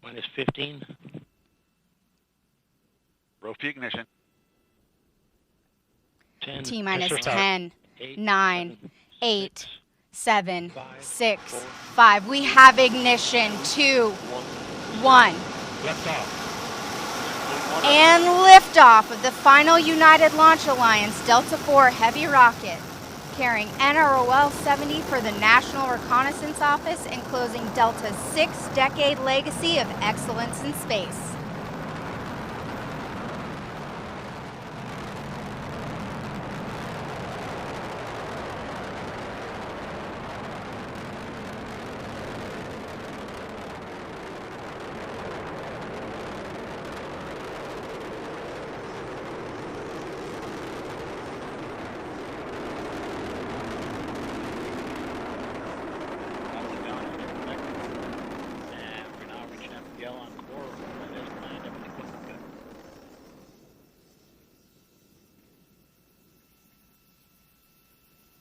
Minus 15. Rofi ignition. 10. T minus Pressure start. 10, 8, 9, 7, 8, 7, 6, 4, 5. We have ignition. 2, 1. Left off. And liftoff of the final United Launch Alliance Delta IV Heavy rocket, carrying NROL 70 for the National Reconnaissance Office and closing Delta's 6-decade legacy of excellence in space.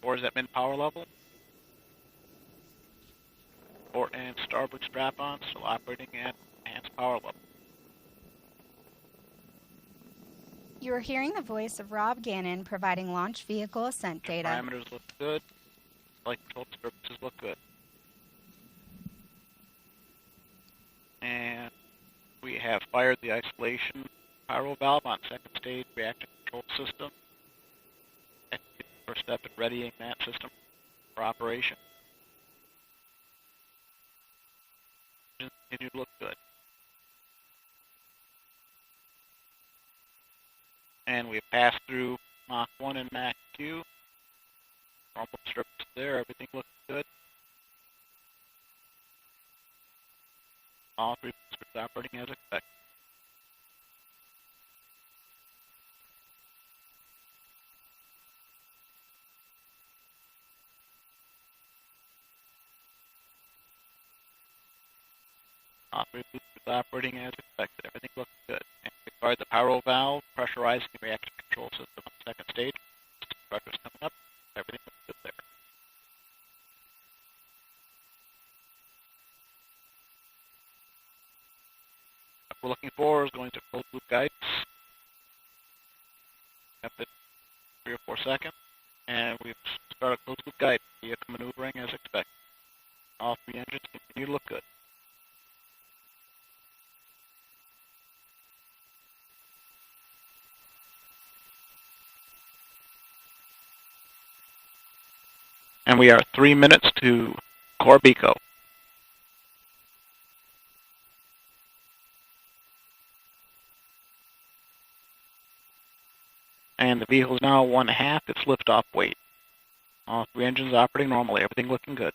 Or is at min power level. Port and starboard strap-on still operating at enhanced power level. You are hearing the voice of Rob Gannon providing launch vehicle ascent data. Parameters look good. Flight control disturbances look good. And we have fired the isolation pyro valve on second stage reactor control system. First step in readying that system for operation. Continue to look good. And we've passed through Mach 1 and Mach 2. Normal disturbances there, everything looks good. All three boosters operating as expected. All three boosters operating as expected. Everything looks good. And we fired the pyro valve, pressurizing the reactor control system on the second stage. Pressure's coming up. Everything looks good there. What we're looking for is going to closed loop guidance. After 3 or 4 seconds. And we've started closed loop guidance. Vehicle maneuvering as expected. All three engines continue to look good. And we are 3 minutes to Corbico. And the vehicle is now 1/2 its liftoff weight. All three engines operating normally, everything looking good.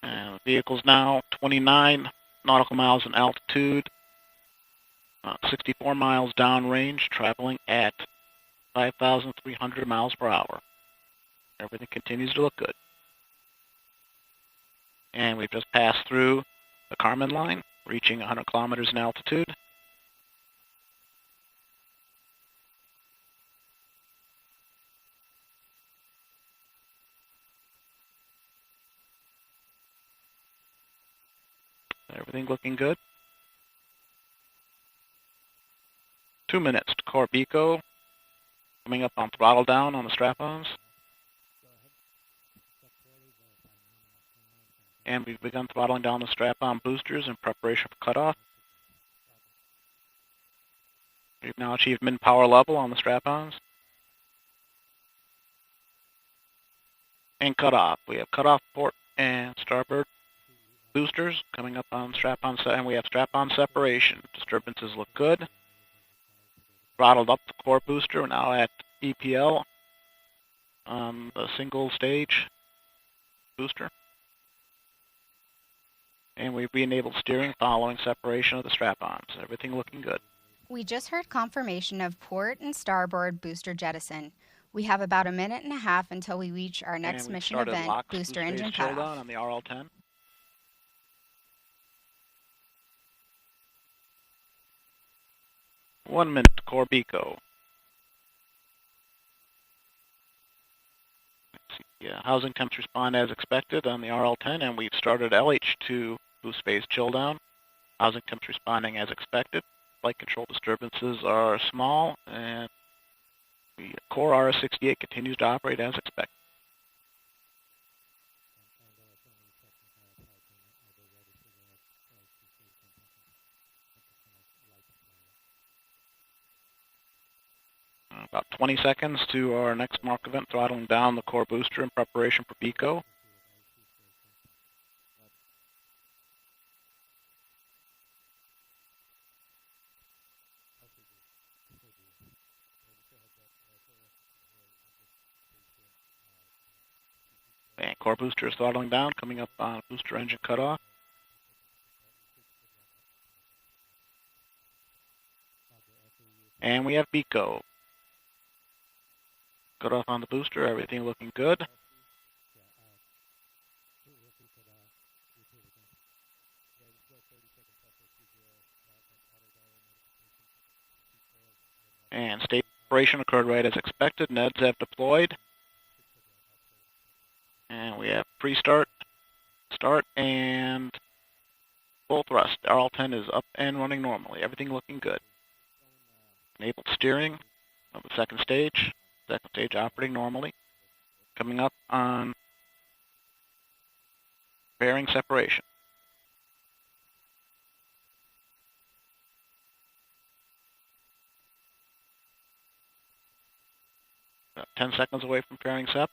And the vehicle's now 29 nautical miles in altitude, 64 miles downrange, traveling at 5,300 miles per hour. Everything continues to look good. And we've just passed through the Kármán line, reaching 100 kilometers in altitude. Everything looking good. 2 minutes to Corbico. Coming up on throttle down on the strap-ons. And we've begun throttling down the strap-on boosters in preparation for cutoff. We've now achieved min-power level on the strap-ons. And cutoff. We have cutoff port and starboard boosters coming up on strap-on, and we have strap-on separation. Disturbances look good. Throttled up the core booster. We're now at EPL on the single stage booster. And we've re-enabled steering following separation of the strap-ons. Everything looking good. We just heard confirmation of port and starboard booster jettison. We have about 1.5 minutes until we reach our next mission event, booster engine cutoff. On the RL-10. One minute to Corbico. housing temps respond as expected on the RL-10, and we've started LH2 boost phase chill down. Housing temps responding as expected. Flight control disturbances are small, and the core RS-68 continues to operate as expected. About 20 seconds to our next mark event, throttling down the core booster in preparation for BECO. And core booster is throttling down, coming up on booster engine cutoff. And we have BECO. Cutoff on the booster, everything looking good. And state operation occurred right as expected. NEDs have deployed. And we have pre-start, start, and full thrust. RL-10 is up and running normally. Everything looking good. Enabled steering of the second stage. Second stage operating normally. Coming up on bearing separation. About 10 seconds away from pairing sep.